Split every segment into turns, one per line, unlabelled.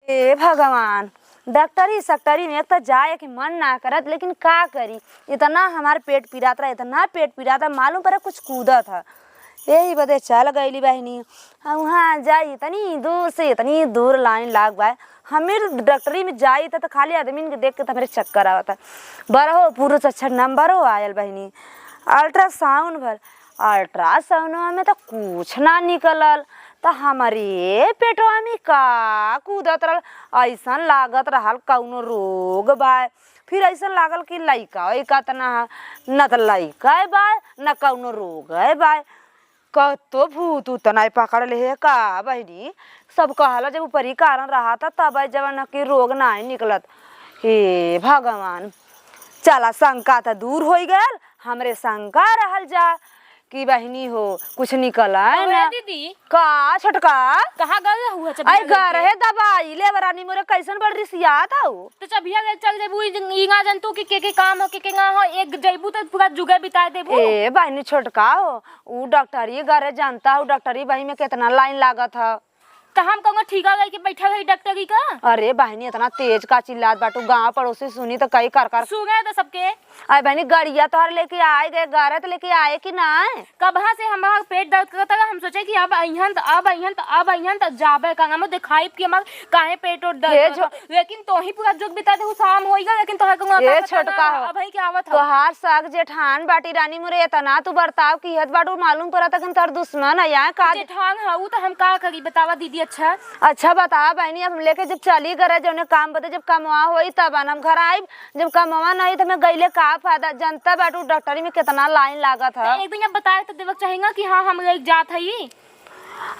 ए भगवान, डॉक्टरी सैक्टरी में एक तो जाए कि मन ना करत, लेकिन का करी। इतना हमार पेट पीरात रहा, इतना पेट पीरात रहा, मालूम पड़ा कुछ कूदा था। यही बदे चल गईली बहनी। हम वहाँ जाई इतनी दूर से इतनी दूर लाइन लाग बाय। हमें डॉक्टरी में जाई तो खाली आदमी के देख के तो मेरे चक्कर आवता। बरहो पुरुष अच्छा नंबरो आयल बहनी। अल्ट्रासाउंड में तो कुछ ना निकलल। तो हमारे पेटवा में का कूदत रहल, ऐसा लागत रहल कौनो रोग बा। फिर ऐसा लागल कि लइका वैका त न त लइका बा न कौनो रोग बा। कतो भूत उत नहीं पकड़ ले है का बहनी। सब कहला जब ऊपरी कारण रहा था तब जब न कि रोग नहीं निकलत। हे भगवान, चला शंका तो दूर हो गल। हमरे शंका रहल जा कि बहनी हो कुछ निकला है ना।
दीदी
का छोटका
कहाँ गए हुआ
आई घर है दवाई ले बरानी मोरे कैसन बड़ रिसिया था।
तो चबिया गए चल जेबू इंगा जंतु के काम हो के ना हो एक जेबू तो पूरा जुगे बिता देबू।
ए बहनी छोटका हो ऊ डॉक्टरी घर जानता हो, डॉक्टरी बही में कितना लाइन लागत है।
तो हम कहूँगा ठीक है कि बैठा गई डॉक्टरी का।
अरे बहनी इतना तेज का चिल्लात बाटू, गांव पड़ोसी सुनी तो कई कर
सुने तो सबके।
अरे बहनी गड़िया तोहर लेके आए गए, गारे तो लेके आए कि ना।
कबहा से हमारा पेट दर्द करता है, हम सोचे कि अब अइहन तो जाबे का हम दिखाई कि हमार काहे पेट और दर्द करता। लेकिन तो ही पूरा जुग बिता दे शाम होइगा। लेकिन तोहर कहूँगा
ये छोटका हो
अब ही क्या आवत
तोहार साग जेठान बाटी रानी मोरे इतना तू बर्ताव की हद बाटू मालूम पड़ा था कि तोहर दुश्मन है यहाँ का
जेठान है ऊ। तो हम का करी बतावा दीदी।
अच्छा बता बहनी, अब हम लेके जब चली करे जो काम बता जब कमवा होई तब हम घर आई। जब कमवा नहीं तो मैं गईले का फायदा। जनता बाटू डॉक्टरी में कितना लाइन लागत है।
एक दिन अब बताए तो देवक चाहेगा कि हाँ हम एक जात है।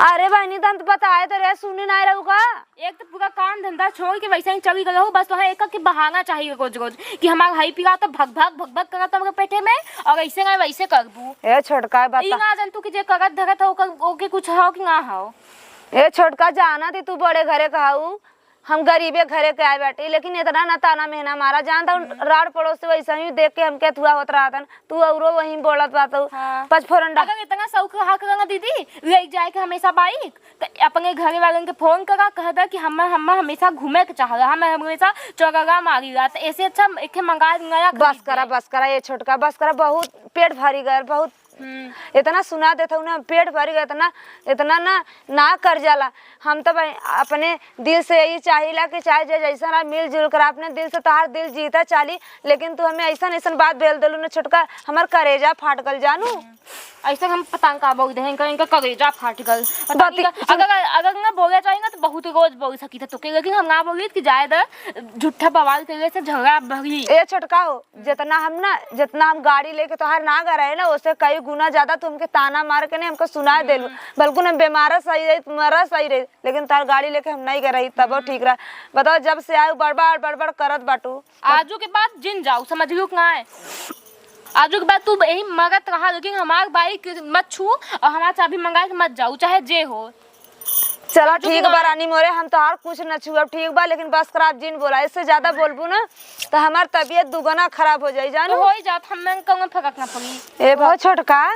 अरे बहनी तो बताए तो रे सुनी नहीं रहूगा।
एक तो पूरा काम धंधा छोड़ के वैसे ही चली गए हो। बस वहाँ एक के बहाना चाहिए रोज रोज कि हमारा हाई पिला तो भग भग करत हमके पेटे में और ऐसे ना वैसे करबू।
ए छोटका बता
इंगा जंतु की जे करत धरत हो ओके कुछ हो कि ना हो।
ए छोटका जाना थी तू बड़े घरे कहू, हम गरीबे घरे के आए बैठी। लेकिन इतना ना ताना मेहना मारा जानता राड़ पड़ोस से वैसे ही देख के हमके थुआ होत रहा था। तू औरो वहीं बोलत बात पचफोरंडा।
अगर इतना शौक रहा करेंगे दीदी ले जाए के हमेशा बाइक तो अपने घर वालों के फोन करा कह दे कि हम हमेशा घूमे के चाह रहा, हम हमेशा चौगा मारी रहा। तो ऐसे अच्छा एक मंगा नया।
बस करा ये छोटका बस करा। बहुत पेट भरी गए, बहुत इतना सुना देता हूँ ना पेट भर गया। इतना ना कर जाला। हम तो भाई अपने दिल से यही चाहिला कि चाहे जैसा ना मिलजुल कर अपने दिल से तोहार दिल जीता चाली। लेकिन तू हमें ऐसा बात बेल दिलू ना छोटका, हमार करेजा फाट गल जानू।
ऐसे हम पतंग का बोल दे इनका करेजा फाट गल। अगर ना बोले चाहेंगे तो बहुत रोज बोल सकी था तो के, लेकिन हम ना बोली कि जायदा झूठा बवाल करे से झगड़ा भरी।
ए छोटका हो जितना हम गाड़ी लेके तोहार ना गए रहे ना उससे कई गुना ज्यादा तुमके ताना मार के नहीं हमको सुना देलू। बल्कि हम बीमार सही रही मरा सही रही, लेकिन तार गाड़ी लेके हम नहीं गए रही तब ठीक रहा। बताओ जब से आयु बड़बड़ करत बाटू।
आजू के बाद जिन जाऊ समझ लू ना है। आजू के बाद तू यही मगत रहा, लेकिन हमार बाइक मत छू और हमारा चाबी मंगा के मत जाऊ चाहे जे हो।
चला ठीक बा रानी मोरे, हम तो हर कुछ न छुआ ठीक बा। लेकिन बस कर आप जिन बोला इससे ज्यादा बोलबू ना तो हमार तबीयत दुगना खराब हो जाई जानू।
तो हो ही जात हम कहूँगा फर्क ना पड़ी।
ए बहुत छोटका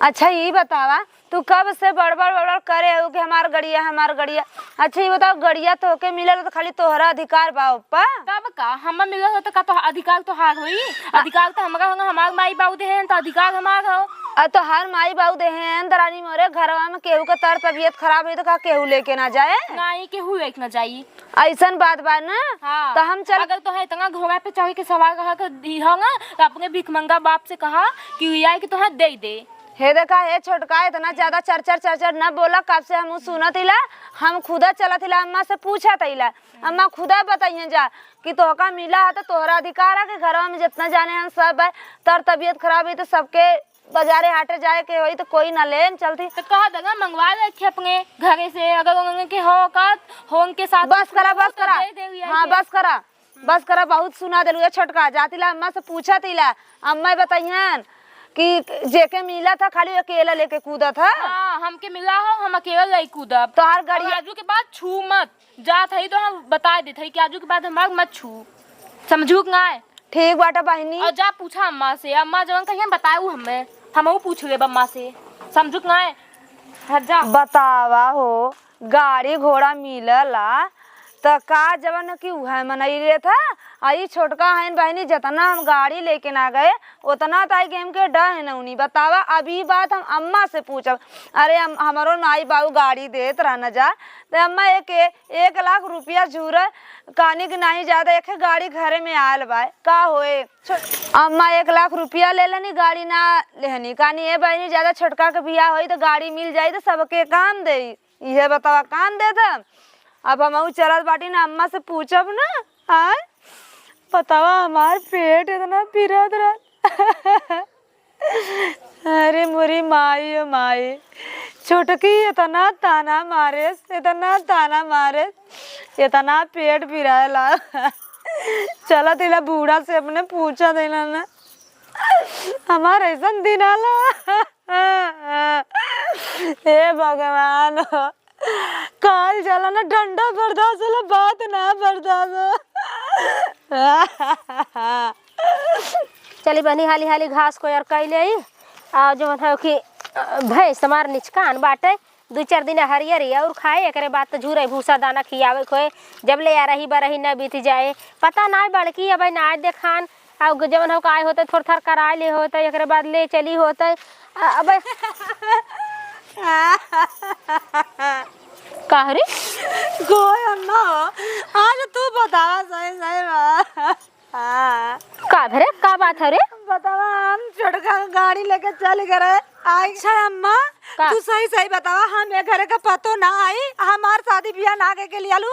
अच्छा ये बतावा तू कब से बड़बड़ करे हो कि हमार गड़िया। अच्छा ये बताओ गड़िया तो के मिलल तो खाली तोहरा अधिकार बा ऊपर।
तब का हम मिलल हो तो का तो अधिकार तो हार होई। अधिकार तो हमरा होगा, हमार माई बाबू दे हैं तो अधिकार हमार हो।
तो हर माई बाबू दे हैं दरानी मोरे घरवा में केहू का तर तबीयत खराब है तो का केहू लेके ना जाए।
नहीं केहू लेके ना जाई
ऐसन बात बा ना।
हाँ।
तो हम चल
अगर तो है इतना घोड़ा पे चढ़ के सवार कहा कर दी होगा तो अपने भिखमंगा बाप से कहा कि आए कि तो दे।
हे देखा हे छोटका इतना ज्यादा चरचर न बोला। कब से हम सुनत इला, हम खुदा चलत इला, अम्मा से पूछत इला। अम्मा खुदा बताइए जा कि तोहका मिला है तो तोहरा अधिकार है कि घर में जितना जाने हम सब है। तर तबीयत खराब है तो सबके बाजारे हाटे जाए के होई तो कोई ना ले चलती
तो कहा देगा मंगवा रखे अपने घरे से। अगर उन्होंने के हो उनके साथ
बस करा हाँ बस करा बहुत सुना दिलू। छोटका जातिला अम्मा से पूछत इला, अम्मा बताइए कि जेके मिला था खाली अकेला लेके कूदा था।
हाँ हमके मिला हो हम अकेला ले कूदा।
तो हर गाड़ी
आजू के बाद छू मत जा थई तो हम बता देते कि आजू के बाद हमार मत छू समझू ना है।
ठीक बाटा बहनी
और जा पूछा अम्मा से, अम्मा जवन कहीं बताऊ हमें हम पूछ ले अम्मा से समझू ना है। जा
बतावा हो गाड़ी घोड़ा मिलला तो का जवन की उहे मनैले था। आई छोटका है बहनी जितना हम गाड़ी लेके ना गए उतना ताई गेम के डर है नौनी। बतावा अभी बात हम अम्मा से पूछब। अरे हमारो माई बाबू गाड़ी देत रहना जा तो अम्मा 1 लाख रुपया झूर कानी के नहीं ज्यादा एक गाड़ी घरे में आयल बा का होए। अम्मा 1 लाख रुपया ले लेनी गाड़ी ना लेनी कानी ये बहनी ज्यादा छोटका के बियाह होई तो गाड़ी मिल जाई तो सबके काम दे। ये बतावा काम दे था। अब हम चलत बाटी ना अम्मा से पूछब ना। हाँ बतावा हमार पेट इतना पीरत रहा। अरे मोरी माई ओ माई छोटकी इतना ताना मारे इतना पेट पिराला। चला तिला बूढ़ा से अपने पूछा देना ना हमार ऐसा दिन आला। हे भगवान काल चला ना डंडा बर्दाश्त होला बात ना बर्दाश्त।
चली बनी हाली हाली घास को यार कैले आई आ जो मतलब कि भैंस हमार निचकान बाटे 2-4 दिन हरियर और खाए एकरे बाद तो झूरे भूसा दाना खियावे खोए जब ले आ रही बरही न बीत जाए पता ना बड़की अब ना देखान और जवन हो काय होते थोड़ा थोड़ा कराए ले होते एकरे बाद ले चली होते अब कहरी
कोई अम्मा आज तू बतावा सही
का भरे का बात है रे
बतावा हम छोटका गाड़ी लेके चल गए। अच्छा अम्मा तू सही सही बतावा हम एक घर का पतो ना आई हमार शादी ब्याह ना के लिए आलू।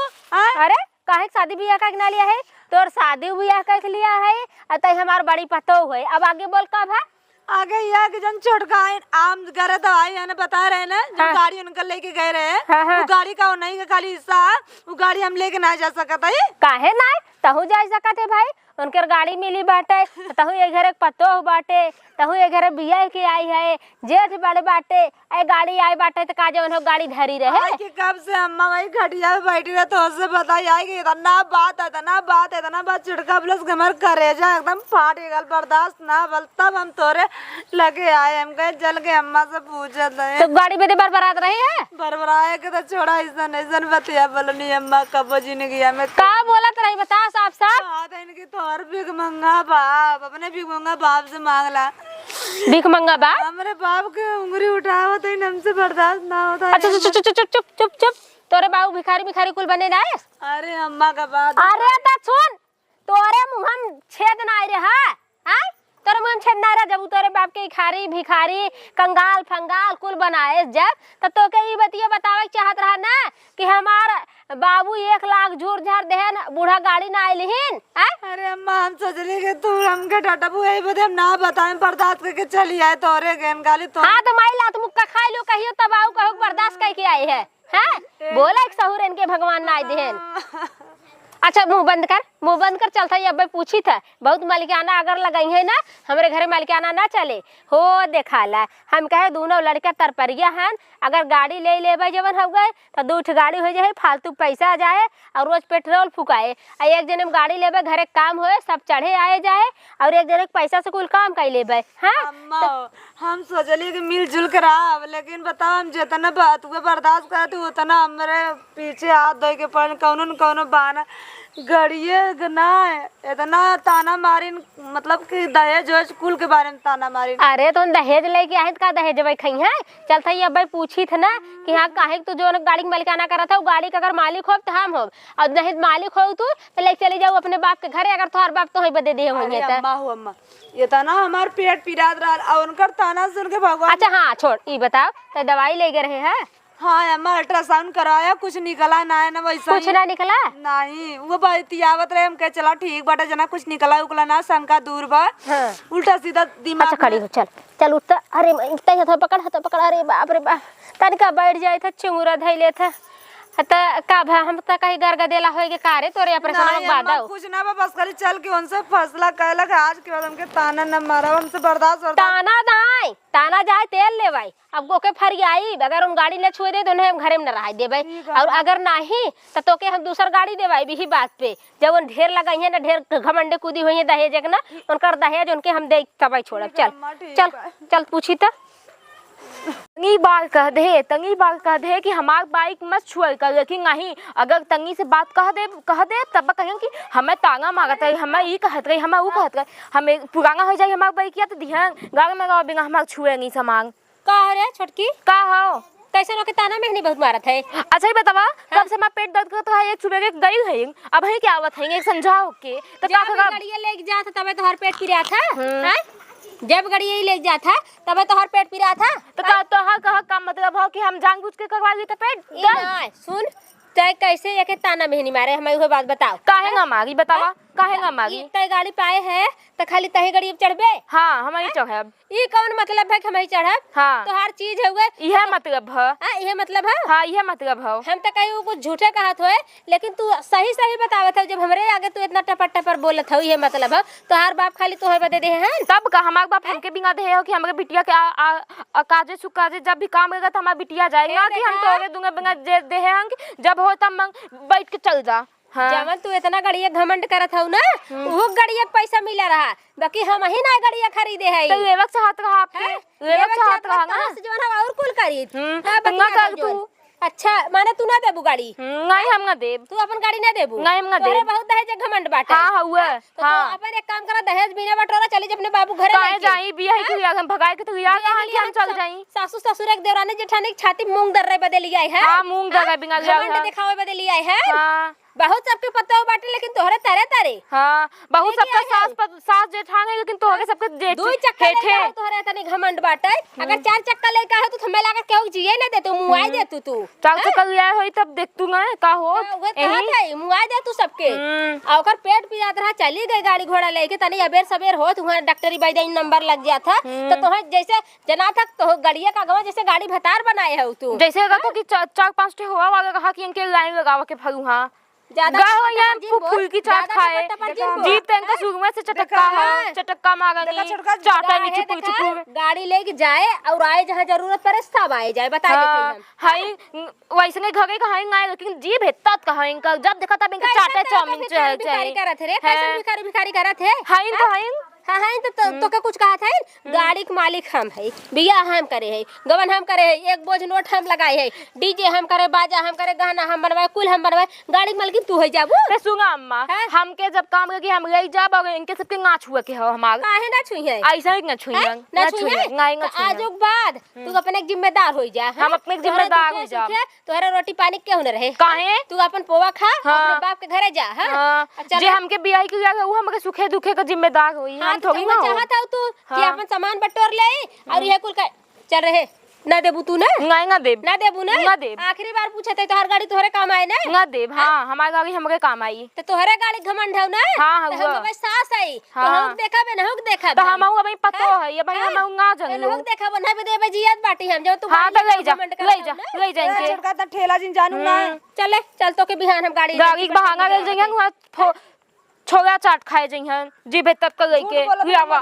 अरे काहे शादी ब्याह का ना लिया है तोर शादी ब्याह का लिया है अतः हमार बड़ी पतो है। अब आगे बोल का भा
आगे यह कि जन छोटका आम घर तो आई है ना बता रहे ना जो गाड़ी उनका लेके गए रहे वो गाड़ी का नहीं का खाली हिस्सा वो गाड़ी हम लेके ना जा सकता है।
काहे ना तहु जा सकते भाई उनकर गाड़ी मिली बाटे तहु ये घर पतो बाटे तहु ये घर बिया के आई है जेठ बड़े बाटे ए गाड़ी आई बाटे तो का जवन हो गाड़ी धरी रहे
कि कब से अम्मा वही घटिया में बैठी रहे तो उससे बताई आई कि इतना बात छिड़का प्लस कमर करेजा एकदम फाट गल बर्दाश्त ना बल तब हम तोरे लगे आए हम कहे जल के अम्मा से पूछे थे
तो गाड़ी में बरबरात रही है
बरबराए के तो छोड़ा ऐसा बतिया बोलनी अम्मा कब जिंदगी में
का बोलत रही बता साफ साफ
इनकी तोर भीख मंगा बाप अपने भीख मंगा बाप से मांगला
भीख मंगा बाप
हमारे बाप के उंगली उठावा तो हमसे बर्दाश्त ना होता।
अच्छा चुप चुप चुप चुप चुप चुप तोरे बाबू भिखारी कुल बने ना।
अरे अम्मा का बात
अरे ता सुन तोरे मुंह छेद ना रे हां तोरे मुंह छेद ना रे जब तोरे बाप के भिखारी कंगाल फंगाल कुल बनाए जब तो के ई बतिया बतावे चाहत रहा ना कि हमार बाबू 1 लाख झूर झार देहन बूढ़ा गाड़ी ना आइलिहिन।
अरे अम्मा हम सोचली कि तू हमके डटबू यही बदे हम ना बताएं बर्दाश्त करके चली आए तोरे गेन गाली तो
हां तो माई लात मुक्का खाई लो कहियो तब आऊ कहू बर्दाश्त करके आई है हैं बोला एक सहूर इनके भगवान ना आई देहन। अच्छा मुंह बंद कर चलता है अब पूछी था बहुत मालिकाना अगर लगाई है ना हमारे घरे मालिकाना ना चले हो देखाला हम कहे दोनों लड़का तरपरिया हैं अगर गाड़ी ले लेबे जवन हो गए तो 2 गाड़ी हो जाए फालतू पैसा जाए और रोज पेट्रोल फुकाए एक जने में गाड़ी लेबे घरे काम होए सब चढ़े आए जाए और एक जने पैसा से कुल काम कर लेबे। हाँ
अम्मा हम सोचली कि मिलजुल कर आव लेकिन बताओ हम जितना बात हुए बर्दाश्त करते उतना हमारे पीछे हाथ धोए के पड़ कौनो बहाना गड़िए ना इतना ताना मारिन मतलब कि दहेज वहेज कुल के बारे में ताना मारिन।
अरे तो दहेज लेके आए का दहेज भाई खई है चलता ही अब पूछी थे ना कि हाँ काहे तू जो गाड़ी के मालिकाना करा था वो गाड़ी का अगर मालिक हो तो हम हो और दहेज मालिक हो तू तो लेके चली जाओ अपने बाप के घरे अगर तुम्हारे बाप तो ही बदे दिए होंगे
अम्मा ये तना हमार पेट पिरात रहा और उनका ताना सुन के भगवान।
अच्छा हाँ छोड़ ये बताओ तो दवाई ले गए रहे हैं।
हाँ अम्मा अल्ट्रासाउंड कराया कुछ निकला ना है ना वैसा
कुछ ना निकला
नहीं वो बतियावत रहे हम कहे चला ठीक बाटा जना कुछ निकला उकला ना शंका दूर बा। हाँ। उल्टा सीधा दिमाग।
अच्छा खड़ी हो चल उठ अरे पकड़ अरे बाप रे बाप तनिका बैठ जाए था चिंगूरा धैले था त का भा हम त कहीं गरगा देला होएगे कारे तोरे ऑपरेशन बाद
कुछ ना बस खाली चल के उनसे फैसला कहलक आज के बाद हमके ताना न मारा हमसे बर्दाश्त
ताना जाए तेल ले भाई अब गोके फरियाई अगर उन गाड़ी ले छुए दे तो उन्हें घरे में न रहा दे भाई और अगर नहीं तो तोके हम दूसर गाड़ी दे भाई भी बात पे जब उन ढेर लगाई है ना ढेर घमंडे कूदी हुई है दहेज ना उनकर दहेज उनके हम दे तबाई छोड़ चल पूछी तो
तंगी बार कह दे कि हमार बाइक मत छुअल कर, लेकिन नहीं, अगर तंगी से बात कह दे तब कहें कि हमें तांगा मारत रही, हमें ई कहत रही, हमें ऊ कहत रही, हमें पुराना हो जाए हमार बाइक या तो ध्यान गाड़ी में रहो बिना हमार छुए नहीं सामान।
का हो रे छोटकी,
का हो
कैसे लोग के ताना में नहीं बहुत मारत है।
अच्छा ही बतावा, कब से हमारा पेट दर्द करता है, एक सुबह के गई है, अब है क्या आवत है, एक समझाओ के तो
जब गाड़ी ले जाता तबे तो हर पेट पिरा था, हैं? जब गाड़ी ले जाता तबे तो हर पेट पिरा था।
तो का तोहर का मतलब हो कि हम जानबूझ के करवा ली तो पेट
नहीं सुन, तय कैसे एक ताना में नहीं मारे, हमें वो बात बताओ।
काहे ना मारी बतावा, काहे ना मारी?
तय गाड़ी पाए है तो खाली तही गाड़ी चढ़बे?
हाँ हम ही चढ़ब।
ये कौन मतलब है कि हम ही चढ़ब?
हाँ
तो हर चीज है
यह मतलब है।
यह मतलब है।
हाँ यह मतलब है।
हम तो कहीं कुछ झूठे कहत हुए, लेकिन तू सही सही बतावत है। जब हमरे आगे तू इतना टपर टपर बोलत हो, ये मतलब है तो हर बाप खाली तोहर बदे दे हैं।
तब का हमार बाप हमके बिना दे हो कि हमारे बिटिया के काजे सुकाजे जब भी काम रहेगा तो हमारा बिटिया जाएगा कि हम तोरे दूंगे बिना दे हैं, जब हो तब बैठ के चल जा। हाँ।
जवन तू इतना गड़िया घमंड करत हूँ ना, वो गड़िया पैसा मिला रहा, बाकी हम ही ना गड़िया खरीदे है।
तो लेवक चाहत रहा आपके, लेवक चाहत रहा ना
जवन और कुल खरीद।
तंगा कर तू।
अच्छा माने तू ना देबू गाड़ी?
नहीं हम ना देब।
तू अपन गाड़ी ना देबू?
नहीं हम ना देब।
बहुत दहेज घमंड बाटे।
हाँ हुआ।
तो
हाँ
अपन एक काम करा, दहेज बिना बटोरा चली जा अपने बाबू घरे
काहे जाई बिया ही कि हम भगाए के तो या कहां कि हम चल जाई।
सासू ससुर एक देवरानी जेठानी की छाती मूंग दर्रे बदे लिया है।
हां मूंग दर्रे बिना लिया
घमंड दिखावे बदे लिया है।
हां
बहुत सबके पता हो बाटे, लेकिन तोहरे तारे तारे।
हां बहुत सबका सास जेठान है, लेकिन तोहरे सबके जेठ
दो चक्का ले तोहरे तनी घमंड बाटे। अगर 4 चक्का ले का हो तो हमें लागत केहू जिए ना दे, तू मुआई दे तू
4 चक्का लिया होई तब देख तू ना का हो
एही मुआई दे तू सबके। आ ओकर पेट पियात रहा, चली गई गाड़ी घोड़ा लेके, तनी अबेर सबेर हो तुहां डॉक्टरी बैदई नंबर लग गया था तो तोहे जैसे जना तक तो गड़िया का गवा जैसे गाड़ी भतार बनाए है तू।
जैसे अगर तो कि 4-5 ठे होवा वाला कहा कि इनके लाइन लगावा के फरू। हां
ज्यादा
फूल की चाट खाए जीप तंका सुगमे से चटक्का है, चटक्का मांगनी चाटा नीचे चुप
गाड़ी लेके जाए और आए जहां जरूरत पड़े सब आए जाए, बता देते हम।
हाई वैसे नहीं घरे कहां ना, लेकिन जीप हेता कहां इनका जब देखा तब इनका चाटा चाउमीन चाहिए।
भिखारी करत रे, कैसे भिखारी करत है?
हाई तो हाई
हाँ हाँ तो का कुछ कहा था, गाड़ी के मालिक हम है, बिया हम करे है, गवन हम करे है, एक बोझ नोट हम लगाए है, डीजे हम करे, बाजा हम करे, गाना हम बनवाए, कुल हम बनवाए, गाड़ी के मालिक तू है जाबू।
रे सुना अम्मा, हमके जब काम लगे हम ले जाब और इनके सबके ना छुए के हो हमार।
काहे ना छुई है?
ऐसा ही ना छुई है,
ना छुई है। आज के बाद तू अपने जिम्मेदार हो जा।
हम अपने जिम्मेदार हो जा।
तोहरा रोटी पानी क्यों न रहे?
काहे
तू अपन पोवा खा, अपने बाप के घरे जा।
हां जे हमके बियाह के लगे वो हमके सुखे दुखे का जिम्मेदार होई, हम थोड़ी ना
चाहत हूं तू कि अपन सामान बटोर ले और ये कुल चल रहे ना देबू तू ना?
नहीं ना देब,
ना देबू ना?
ना देब।
आखिरी बार पूछे थे तोहर गाड़ी तोहरे काम आए ना?
ना देब। हां हमारी गाड़ी हमरे काम आई
तो तोहरे गाड़ी घमंड है ना?
हां
तो हम सास आई तो हम देखा बे ना, हम देखा
तो हम अभी पतो है ये भाई हम ना जानलो,
हम देखा बना बे देबे जियत बाटी हम जब तू।
हां तो ले जा इनके
छोटका त ठेला जिन जानू ना।
चल तो के बिहान हम गाड़ी
बहाना ले जइहन वहां छोरा चाट खाए जइहन जी बेतत कर लेके हुआवा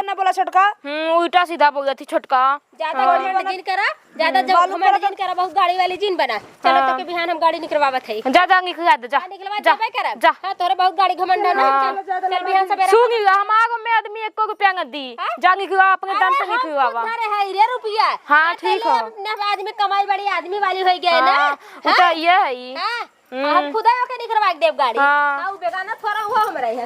ना बोला छोटका।
उल्टा सीधा बोल रही छोटका।
ज्यादा घमंड जिन करा, ज्यादा जब घमंड जिन करा, बहुत गाड़ी वाली जिन बना। चलो तो के बिहान हम गाड़ी निकलवावत है।
जा निकलवा दे, जा
निकलवा जाबे करब जा। हां तोरे बहुत गाड़ी घमंड है ना। चल बिहान सबेरा
सुनी हमारो में आदमी 1 रुपया न दी, जा निकलवा अपने दाम से निकलवावा।
अरे है रे रुपया।
हां ठीक है,
ना आदमी कमाई बड़ी आदमी वाली हो गए ना।
तो ये है
हम खुदा के निकलवा के देब गाड़ी। हां बेगाना थोड़ा हुआ हमरे है।